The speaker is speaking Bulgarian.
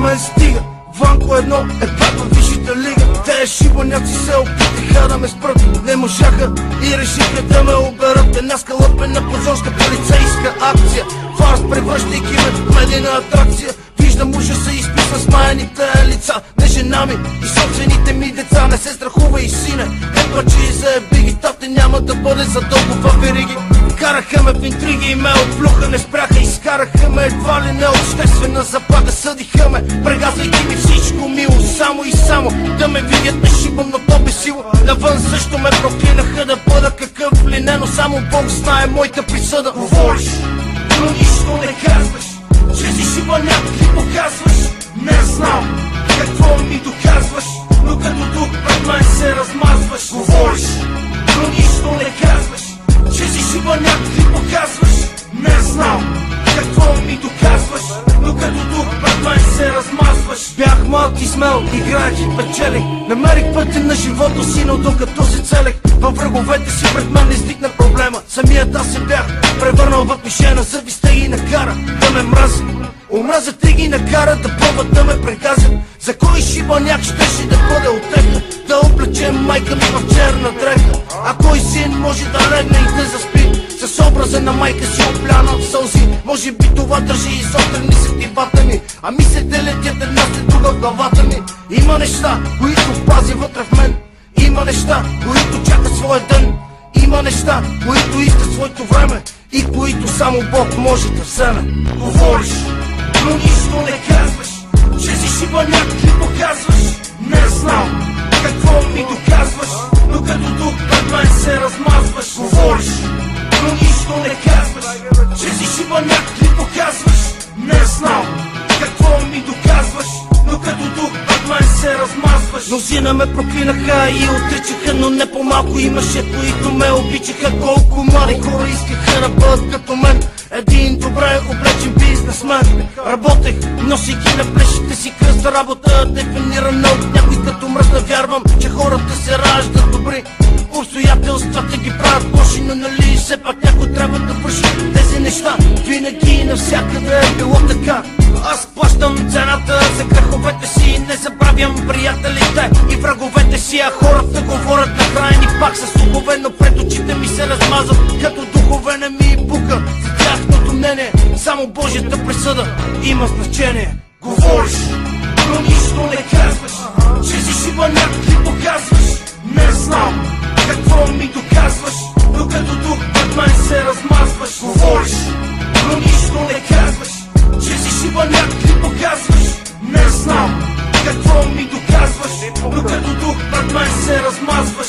мен стига. Ванко едно е пак във висшата лига. Те шибаняци се опитаха да ме спрат, не можаха и решиха да ме оберат. Една скалъпена позорска полицейска акция, фарс превръщайки ме в медийна атракция. Виждам ужаса изписан смаяните лица на жена ми и собствените ми деца. Не се страхува и сине, епа че и заеби ги, тате няма да бъде задълго във вериги. Караха ме в интриги и ме отплюха, не спряха, изкараха ме едва ли не обществена заплата. Съдиха ме, прегазвайки ми всичко мило, само и само да ме видят ме шибам, но то без сила. Навън също ме проклинаха да бъда какъв ли не, но само Бог знае моята присъда. Говориш, но нищо не казваш, че си шибаняк и показваш. Не знам какво ми доказваш, но като тук пред мен се размазваш. Говориш, но нищо не казваш, че си шибаняк и показваш. Не знам какво ми доказваш, но като тук пред мен се размазваш. Бях малки смел, играех и печелих, намерих пътя на живота си, но докато се целех във враговете си, пред мен изникна проблема. Самият аз се бях превърнал в мишена, завистта ги накара да ме мрази. Омразата ги накара да пробват да ме прегазят. За кой шибаняк щеше да бъде отекна, да облечем майка ми в черна дреха? А кой син може да легне и да заспи с образа на майка си опляна в сълзи? Може би това държи изострени сетивата ми, а мислите летят една след друга в главата ми. Има неща, които пази вътре в мен, има неща, които чакат своя ден, има неща, които искат своето време и които само Бог може да вземе. Говориш, но нищо не казваш, че си шибаняк и показваш. Не знам какво ми доказваш, но като тук пред мен се размазваш. Говориш, но нищо не казваш, че си шибаняк и показваш. Не знам какво ми доказваш, но като тук пред мен се размазваш. Мнозина ме проклинаха и отричаха, но не по-малко имаше, които ме обичаха. Колко млади хора искаха да бъдат като мен, един добре облечен бизнесмен. Работех, носейки на плещите си кръст, работа дефинирана от някой като мръсна. Вярвам, че хората се раждат добри, обстоятелствата ги правят лоши, но нали все пак някой трябва да върши тези неща. Винаги и навсякъде е било така. Аз плащам цената за греховете си, не забравям приятелите и враговете си. А хората говорят накрая ни пак с слухове, но пред очите ми се размазват като духове. Не ми пука за тяхното мнение, само Божията присъда има значение. Говориш, но нищо не казваш, че си шибаняк и показваш. Не знам какво ми доказваш, но като тук пред мен се размазваш. Говориш, но нищо не казваш, че си шибаняк и показваш. Не знам какво ми доказваш, но като тук пред мен се размазваш.